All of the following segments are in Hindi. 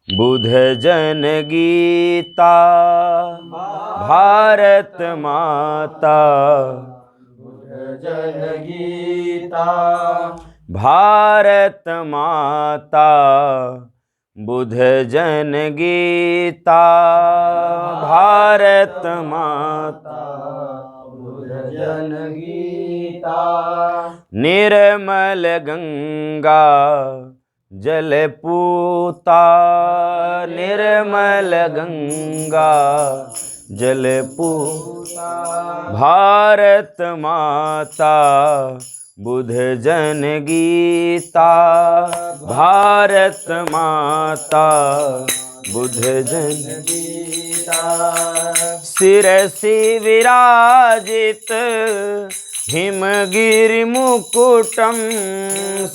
बुध जन गीता भारत माता, जन गीता भारत माता, बुध जन गीता भारत माता, बुध जन गीता निर्मल गंगा जल पूता, निर्मल गंगा जल पूता, भारत माता बुध जन गीता, भारत माता बुध जन गीता शिरसि विराजित हिमगिरि मुकुटम,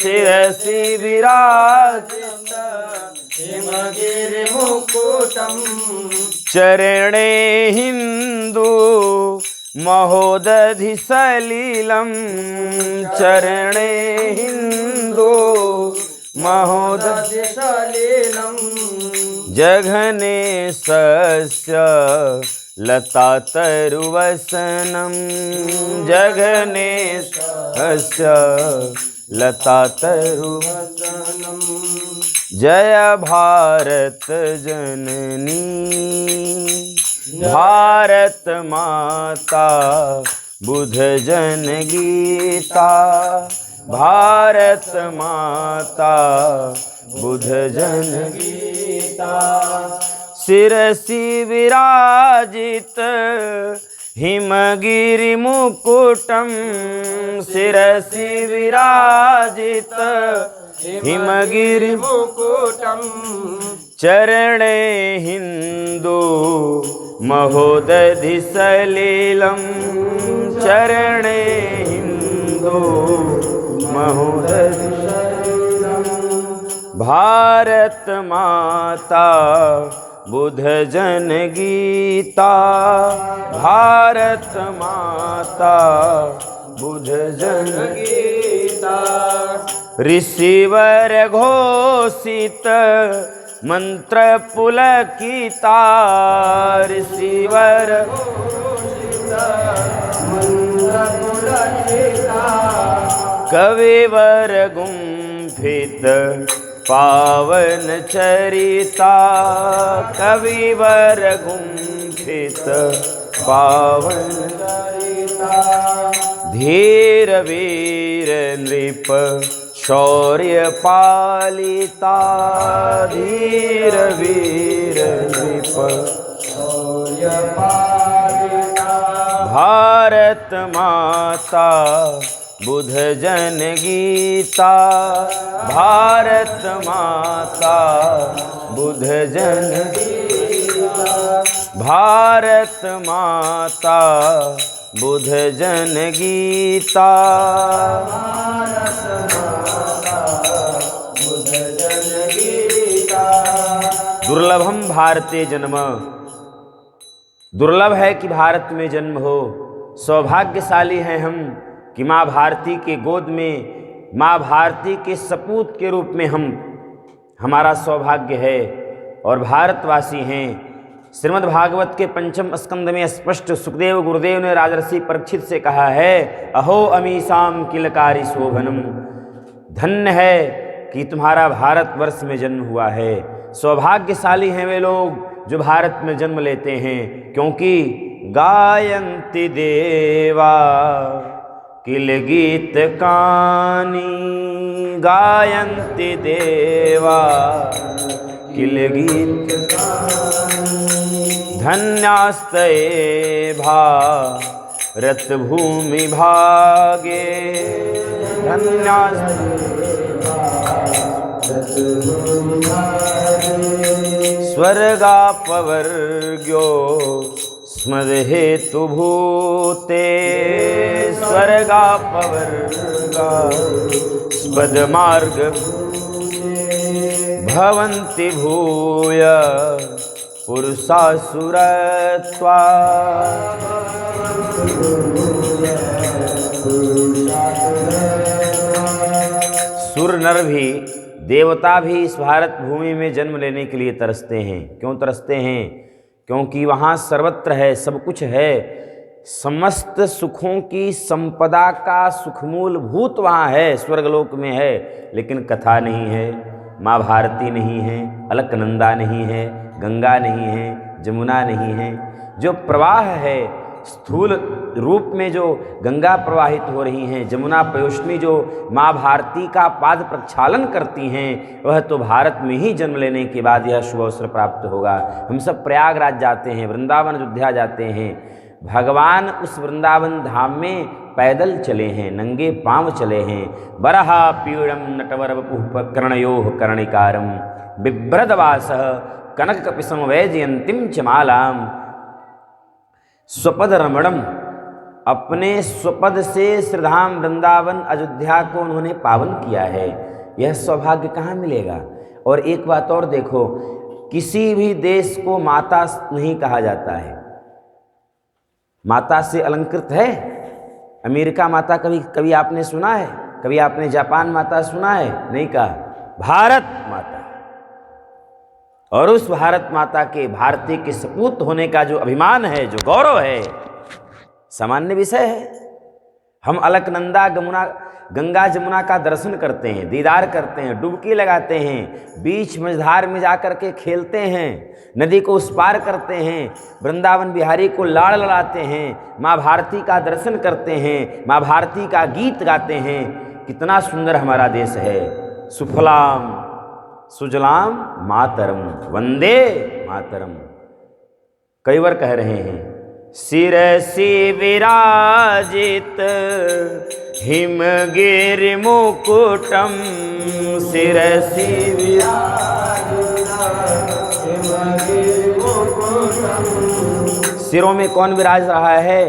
शिरसि विराजित हिमगिरि मुकुटम, चरणे हिंदू महोदधि सलिलम, चरणे हिंदू महोदधि सलिलम, जघने सस्य लता तरुवसनम, जघने सस्य लता तरुवसनम, जय भारत जननी भारत माता, बुध जन गीता भारत माता, बुध जन गीता शिरसि विराजित हिमगिरि मुकुटम, शिरसि विराजित हिमगिरि मुकुटम, चरणे हिंदू महोदधि सलिलम, चरणे हिंदू महोदधि सलिलम, भारत माता बुध जन गीता, भारत माता बुध जन गीता ऋषिवर घोषित मंत्र पुलकिता, ऋषिवर मंत्र पुलकिता, कविवर गुंफित पावन चरिता, कविवर गुंफित पावन चरिता, धीर वीर नृप शौर्य पालिता, धीर वीर नृप शौर्य पालिता, भारत माता बुध जन गीता, भारत माता बुध जन गीता, भारत माता बुध जन गीता, बुध जन गीता, दुर्लभम भारते जन्म, दुर्लभ है कि भारत में जन्म हो। सौभाग्यशाली हैं हम कि माँ भारती के गोद में, माँ भारती के सपूत के रूप में हमारा सौभाग्य है और भारतवासी हैं। श्रीमद् भागवत के पंचम स्कंद में स्पष्ट सुखदेव गुरुदेव ने राजर्षि परीक्षित से कहा है, अहो अमीसाम किलकारी शोभनम, धन्य है कि तुम्हारा भारतवर्ष में जन्म हुआ है। सौभाग्यशाली हैं वे लोग जो भारत में जन्म लेते हैं, क्योंकि गायन्ति देवा किल गीत कानी, गायन्ति देवा किल गीत धन्यास्तये भारत भूमि भागे, स्वर्गापवर्ग्यो स्मदहेतु भूते, स्वर्गापवर्गा स्पदमार्ग भवन्ति भूय पुरुषासुरत्वा, सुर नर भी देवता भी इस भारत भूमि में जन्म लेने के लिए तरसते हैं। क्यों तरसते हैं? क्योंकि वहाँ सर्वत्र है, सब कुछ है, समस्त सुखों की संपदा का सुखमूल भूत वहाँ है, स्वर्गलोक में है। लेकिन कथा नहीं है, माँ भारती नहीं है, अलकनंदा नहीं है, गंगा नहीं है, जमुना नहीं है। जो प्रवाह है स्थूल रूप में, जो गंगा प्रवाहित हो रही हैं, जमुना पयोष्णी जो माँ भारती का पाद प्रक्षालन करती हैं, वह तो भारत में ही जन्म लेने के बाद यह शुभ अवसर प्राप्त होगा। हम सब प्रयागराज जाते हैं, वृंदावन अयोध्या जाते हैं, भगवान उस वृंदावन धाम में पैदल चले हैं, नंगे पांव चले हैं। बरहा पीड़म नटवर वपुः कर्णयोः कर्णिकारम बिभ्रदवासः कनक कपिसम वैजयंतीम च मालाम। स्वपद रमणम, अपने स्वपद से श्रीधाम वृंदावन अयोध्या को उन्होंने पावन किया है। यह सौभाग्य कहाँ मिलेगा? और एक बात और देखो, किसी भी देश को माता नहीं कहा जाता है। माता से अलंकृत है अमेरिका माता, कभी आपने सुना है? कभी आपने जापान माता सुना है? नहीं कहा, भारत माता। और उस भारत माता के, भारतीय के सपूत होने का जो अभिमान है, जो गौरव है, सामान्य विषय है। हम अलकनंदा गंगा जमुना का दर्शन करते हैं, दीदार करते हैं, डुबकी लगाते हैं, बीच मझधार में जाकर के खेलते हैं, नदी को उस पार करते हैं, वृंदावन बिहारी को लाड़ लड़ाते हैं, माँ भारती का दर्शन करते हैं, माँ भारती का गीत गाते हैं। कितना सुंदर हमारा देश है। सुफलाम सुजलाम मातरम, वंदे मातरम। कई बार कह रहे हैं, शिरसी विराजित हिमगिर मुकुटम, शिरसी विराजित हिमगिर मुकुटम। सिरों में कौन विराज रहा है?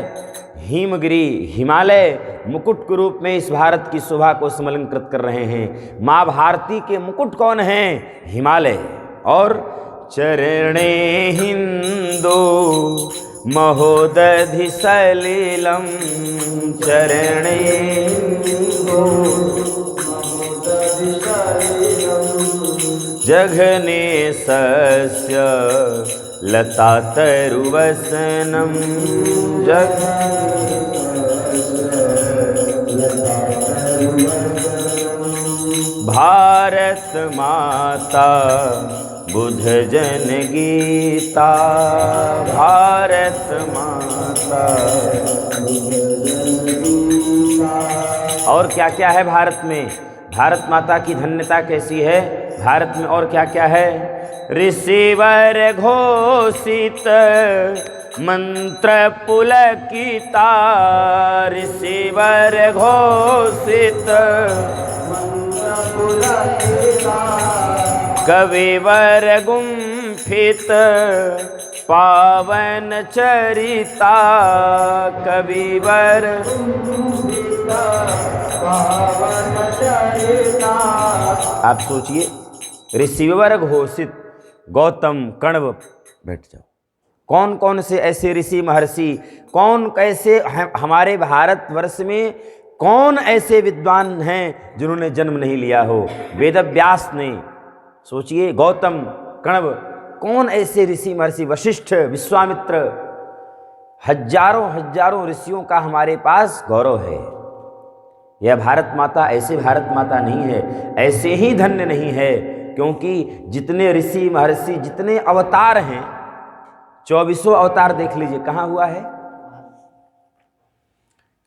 हिमगिरी, हिमालय मुकुट के रूप में इस भारत की शोभा को समलंकृत कर रहे हैं। माँ भारती के मुकुट कौन हैं? हिमालय। और चरणे हिंदो महोदधि सलिलम, चरणे हिंदो महोदधि सलिलम, जघने सस्य लता तरुवसनम, भारत माता बुध जन गीता, भारत माता। और क्या क्या है भारत में? भारत माता की धन्यता कैसी है भारत में? और क्या क्या है? ऋषिवर घोषित मंत्र पुलकिता, ऋषिवर घोषित मंत्र पुलकिता, कविवर गुम्फित पावन चरिता, कविवर पावन चरिता। आप सोचिए, ऋषिवर घोषित, गौतम कण्व, बैठ जाओ। कौन कौन से ऐसे ऋषि महर्षि, कौन कैसे हमारे भारतवर्ष में कौन ऐसे विद्वान हैं जिन्होंने जन्म नहीं लिया हो? वेदव्यास ने, सोचिए, गौतम कण्व, कौन ऐसे ऋषि महर्षि, वशिष्ठ, विश्वामित्र, हजारों हजारों ऋषियों का हमारे पास गौरव है। यह भारत माता ऐसे भारत माता नहीं है, ऐसे ही धन्य नहीं है, क्योंकि जितने ऋषि महर्षि, जितने अवतार हैं, 24 अवतार देख लीजिए, कहाँ हुआ है?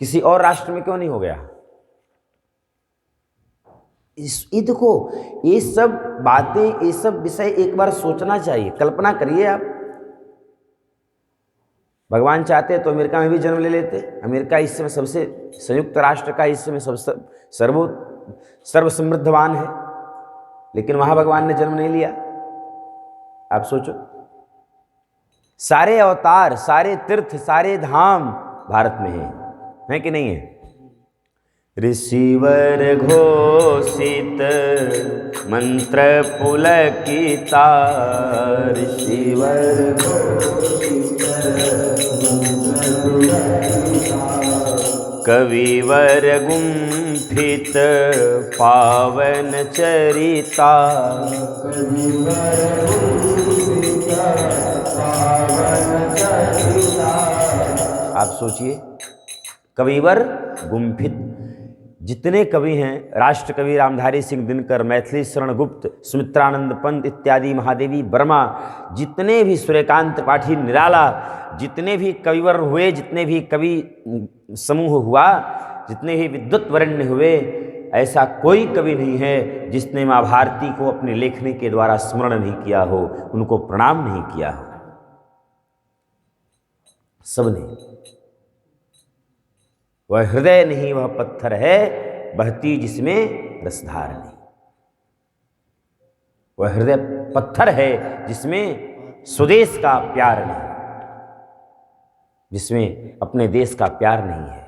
किसी और राष्ट्र में क्यों नहीं हो गया? ये देखो, ये सब बातें, ये सब विषय एक बार सोचना चाहिए। कल्पना करिए आप, भगवान चाहते तो अमेरिका में भी जन्म ले लेते। अमेरिका इस समय सबसे, संयुक्त राष्ट्र का इस समय सर्व समृद्धवान है, लेकिन वहां भगवान ने जन्म नहीं लिया। आप सोचो, सारे अवतार, सारे तीर्थ, सारे धाम भारत में है कि नहीं है? ऋषिवर घोषित मंत्र पुलकिता, ऋषिवर घोषित मंत्र पुलकिता, कविवर गुम्फित गुम्फित पावन चरिता। आप सोचिए, कविवर गुम्फित, जितने कवि हैं, राष्ट्र कवि रामधारी सिंह दिनकर, मैथिली शरण गुप्त, सुमित्रानंद पंत इत्यादि, महादेवी वर्मा, जितने भी सूर्यकांत पाठी निराला, जितने भी कविवर हुए, जितने भी कवि समूह हुआ, जितने भी विद्वत वरेण्य हुए, ऐसा कोई कवि नहीं है जिसने माँ भारती को अपने लेखनी के द्वारा स्मरण नहीं किया हो, उनको प्रणाम नहीं किया हो। सबने। वह हृदय नहीं वह पत्थर है, बहती जिसमें रसधार नहीं। वह हृदय पत्थर है जिसमें स्वदेश का प्यार नहीं, जिसमें अपने देश का प्यार नहीं है।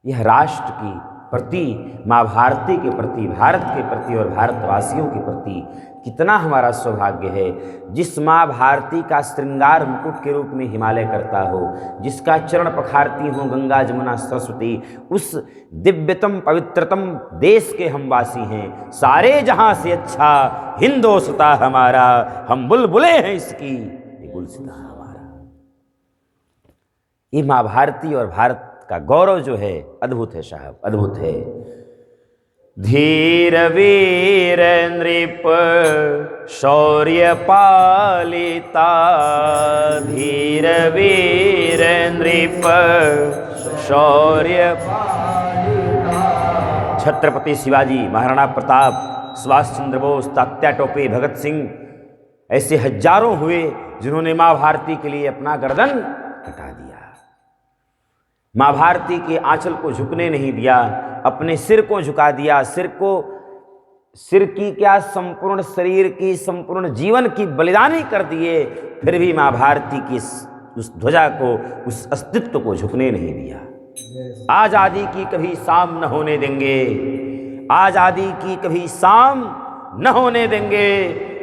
यह राष्ट्र की प्रति, माँ भारती के प्रति, भारत के प्रति और भारतवासियों के प्रति कितना हमारा सौभाग्य है। जिस माँ भारती का श्रृंगार मुकुट के रूप में हिमालय करता हो, जिसका चरण पखारती हो गंगा जमुना सरस्वती, उस दिव्यतम पवित्रतम देश के हम वासी हैं। सारे जहां से अच्छा हिंदोस्ता हमारा, हम बुलबुले हैं इसकी, ये गुलसिता हमारा। ये माँ भारती और भारत का गौरव जो है अद्भुत है साहब, अद्भुत है। धीर वीर नृप शौर्य पालिता, धीर वीर नृप शौर्य पालिता। छत्रपति शिवाजी, महाराणा प्रताप, सुभाष चंद्र बोस, तात्या टोपे, भगत सिंह, ऐसे हजारों हुए जिन्होंने माँ भारती के लिए अपना गर्दन कटा दिया। माँ भारती के आंचल को झुकने नहीं दिया, अपने सिर को झुका दिया। सिर की क्या, संपूर्ण शरीर की, संपूर्ण जीवन की बलिदानी कर दिए, फिर भी माँ भारती की उस ध्वजा को, उस अस्तित्व को झुकने नहीं दिया। आजादी की कभी शाम न होने देंगे, आजादी की कभी शाम न होने देंगे,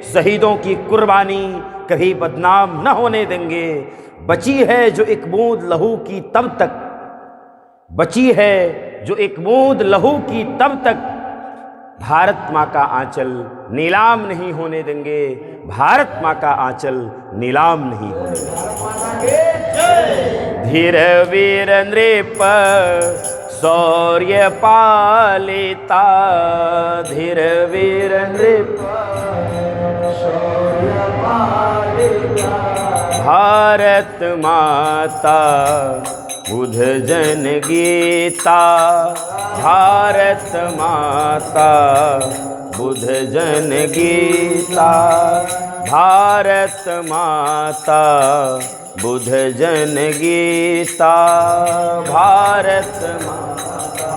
शहीदों की कुर्बानी कभी बदनाम न होने देंगे। बची है जो एक बूंद लहू की तब तक, बची है जो एक बूंद लहू की तब तक, भारत माँ का आंचल नीलाम नहीं होने देंगे, भारत माँ का आंचल नीलाम नहीं होने देंगे। धीर वीर नृप शौर्य पालिता, धीर वीर नृप शौर्य पालिता। भारत माता बुध जन गीता, भारत माता बुध जन गीता, भारत माता बुध जन गीता, भारत माता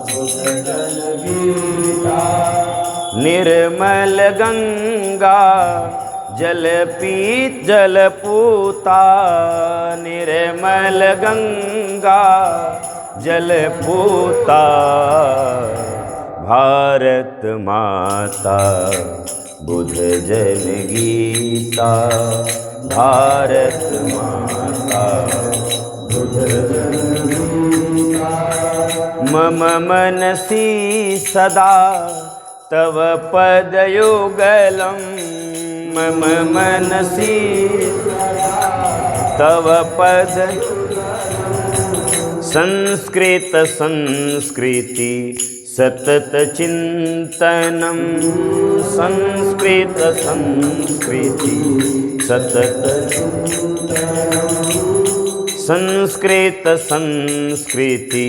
बुध जन गीता। निर्मल गंगा जल पीत जल पूता, निर्मल गंगा जल पूता। भारत माता बुध जन गीता, भारत माता बुध जन गीता। मम मनसि सदा तव पदयुगलम्, मम मनसि तव पद। संस्कृत संस्कृति सतत चिंतनम, संस्कृत संस्कृति सतत चिंतनम, संस्कृत संस्कृति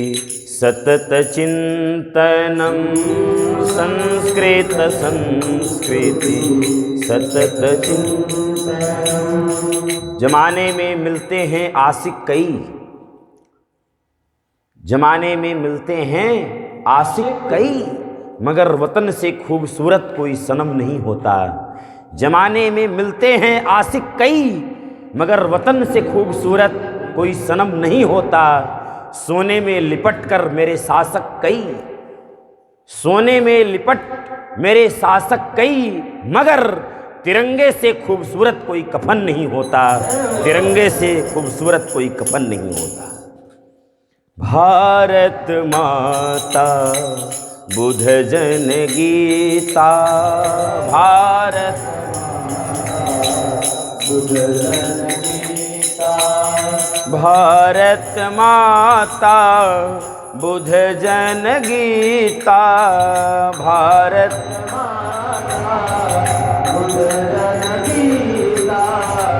सतत चिंतनम, संस्कृत संस्कृति सतत चिंतनम। जमाने में मिलते हैं आशिक कई, जमाने में मिलते हैं आशिक कई, मगर वतन से खूबसूरत कोई सनम नहीं होता। जमाने में मिलते हैं आशिक कई, मगर वतन से खूबसूरत कोई सनम नहीं होता। सोने में लिपट कर मेरे शासक कई, सोने में लिपट मेरे शासक कई, मगर तिरंगे से खूबसूरत कोई कफन नहीं होता, तिरंगे से खूबसूरत कोई कफन नहीं होता। भारत माता बुध जन गीता, भारत बुध जन गीता, भारत माता बुध जन गीता, भारत बुध जन गीता।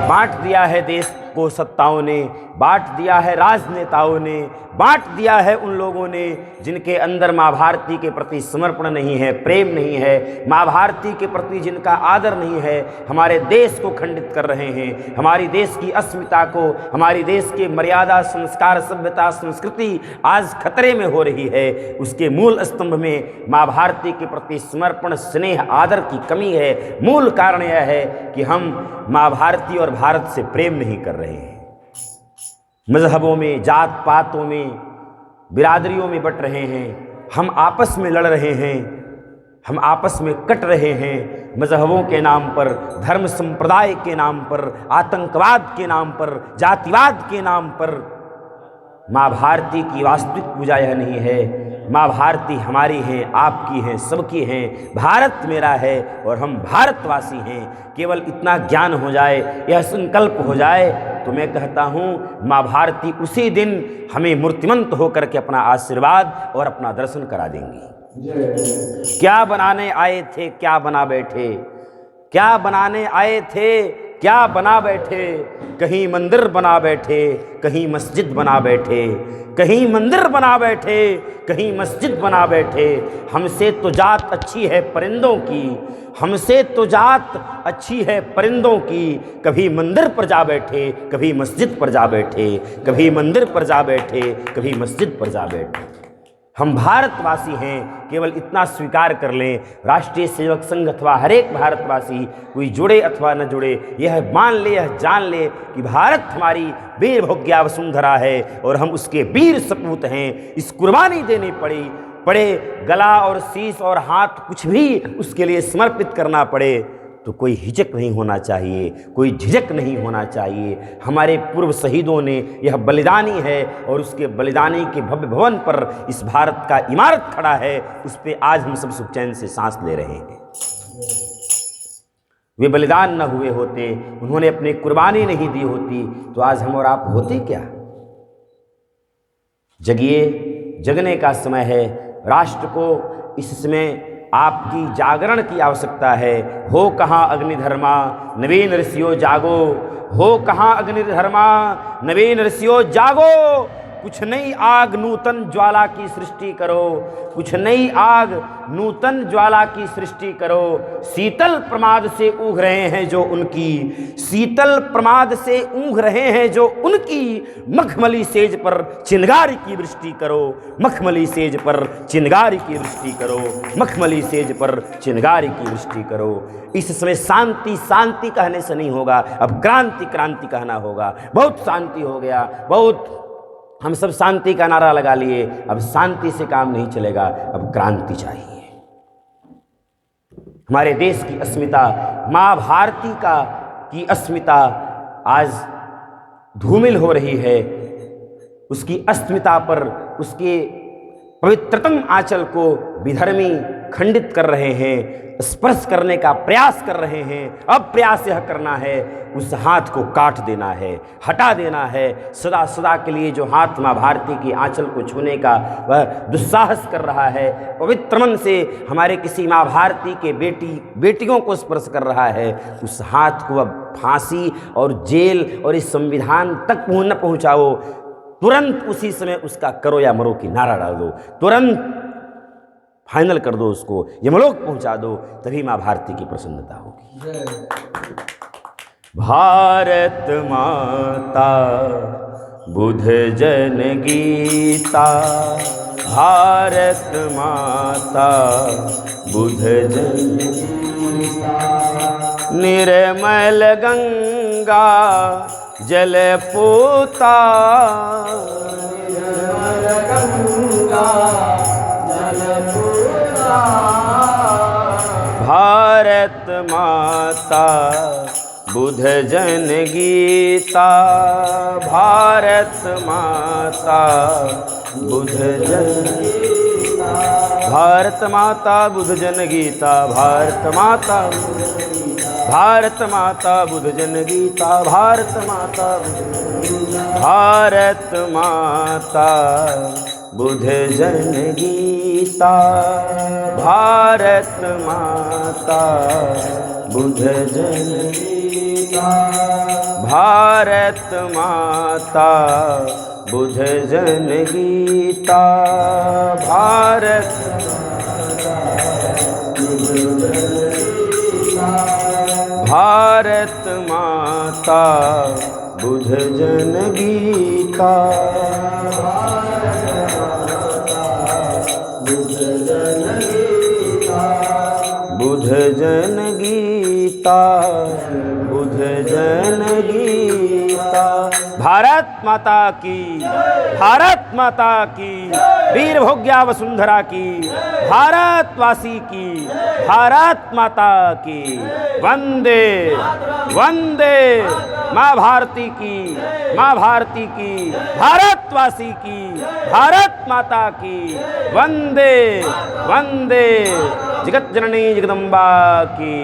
बांट दिया है देश को सत्ताओं ने, बांट दिया है राजनेताओं ने, बांट दिया है उन लोगों ने जिनके अंदर माँ भारती के प्रति समर्पण नहीं है, प्रेम नहीं है, माँ भारती के प्रति जिनका आदर नहीं है, हमारे देश को खंडित कर रहे हैं, हमारी देश की अस्मिता को, हमारी देश के मर्यादा, संस्कार, सभ्यता, संस्कृति आज खतरे में हो रही है। उसके मूल स्तंभ में माँ भारती के प्रति समर्पण, स्नेह, आदर की कमी है। मूल कारण यह है कि हम माँ भारती और भारत से प्रेम नहीं कर रहे हैं। मजहबों में, जात पातों में, बिरादरियों में बट रहे हैं, हम आपस में लड़ रहे हैं, हम आपस में कट रहे हैं, मजहबों के नाम पर, धर्म संप्रदाय के नाम पर, आतंकवाद के नाम पर, जातिवाद के नाम पर। माँ भारती की वास्तविक पूजा यह नहीं है। माँ भारती हमारी हैं, आपकी हैं, सबकी हैं। भारत मेरा है और हम भारतवासी हैं। केवल इतना ज्ञान हो जाए, यह संकल्प हो जाए तो मैं कहता हूँ माँ भारती उसी दिन हमें मूर्तिमंत होकर के अपना आशीर्वाद और अपना दर्शन करा देंगी। क्या बनाने आए थे, क्या बना बैठे, क्या बनाने आए थे, क्या बना बैठे। कहीं मंदिर बना बैठे, कहीं मस्जिद बना बैठे, कहीं मंदिर बना बैठे, कहीं मस्जिद बना बैठे। हमसे तो जात अच्छी है परिंदों की, हमसे तो जात अच्छी है परिंदों की। कभी मंदिर पर जा बैठे, कभी मस्जिद पर जा बैठे, कभी मंदिर पर जा बैठे, कभी मस्जिद पर जा बैठे। हम भारतवासी हैं, केवल इतना स्वीकार कर लें। राष्ट्रीय सेवक संघ अथवा हर एक भारतवासी, कोई जुड़े अथवा न जुड़े, यह मान ले, यह जान ले कि भारत हमारी वीर भोग्या वसुंधरा है और हम उसके वीर सपूत हैं। इस कुर्बानी देनी पड़े, गला और शीश और हाथ कुछ भी उसके लिए समर्पित करना पड़े तो कोई हिचक नहीं होना चाहिए, कोई झिझक नहीं होना चाहिए। हमारे पूर्व शहीदों ने यह बलिदानी है और उसके बलिदानी के भव्य भवन पर इस भारत का इमारत खड़ा है। उस पर आज हम सब सुख चैन से सांस ले रहे हैं। वे बलिदान न हुए होते, उन्होंने अपनी कुर्बानी नहीं दी होती तो आज हम और आप होते क्या। जगिए, जगने का समय है। राष्ट्र को इस समय आपकी जागरण की आवश्यकता है। हो कहाँ अग्निधर्मा, नवीन ऋषियों जागो। हो कहाँ अग्निधर्मा, नवीन ऋषियों जागो। कुछ नई आग नूतन ज्वाला की सृष्टि करो, कुछ नई आग नूतन ज्वाला की सृष्टि करो। शीतल प्रमाद से ऊँघ रहे हैं जो उनकी, शीतल प्रमाद से ऊँघ रहे हैं जो उनकी। मखमली सेज पर चिनगारी की वृष्टि करो, मखमली सेज पर चिनगारी की वृष्टि करो, मखमली सेज पर चिनगारी की वृष्टि करो। इस समय शांति शांति कहने से नहीं होगा, अब क्रांति क्रांति कहना होगा। बहुत शांति हो गया, बहुत हम सब शांति का नारा लगा लिए, अब शांति से काम नहीं चलेगा, अब क्रांति चाहिए। हमारे देश की अस्मिता, माँ भारती की अस्मिता आज धूमिल हो रही है। उसकी अस्मिता पर, उसके पवित्रतम आंचल को विधर्मी खंडित कर रहे हैं, स्पर्श करने का प्रयास कर रहे हैं। अब प्रयास यह करना है, उस हाथ को काट देना है, हटा देना है। सदा सदा के लिए जो हाथ माँ भारती की आंचल को छूने का वह दुस्साहस कर रहा है, पवित्र मन से हमारे किसी माँ भारती के बेटियों को स्पर्श कर रहा है, उस हाथ को अब फांसी और जेल और इस संविधान तक न पहुँचाओ। तुरंत उसी समय उसका करो या मरो की नारा डाल दो, तुरंत फाइनल कर दो, उसको यमलोक पहुंचा दो, तभी माँ भारती की प्रसन्नता होगी। भारत माता बुध जन गीता, भारत माता बुध जन गीता। निर्मल गंगा जल पूता, निर्मल गंगा जल पूता। भारत माता बुध जन गीता, भारत माता बुध जन भारत माता बुध जन गीता भारत माता भारत माता बुध जन गीता भारत माता भारत माता बुध जन गीता भारत माता बुध जन गीता भारत माता बुध जन गीता भारत भारत माता बुध जन गीता बुध जन गीता बुध जन गीता। भारत माता की भारत माता की वीर भोग्या वसुंधरा की भारतवासी की भारत माता की वंदे वंदे माँ भारती की माँ भारती की भारतवासी की भारत माता की वंदे वंदे जगत जननी जगदम्बा की।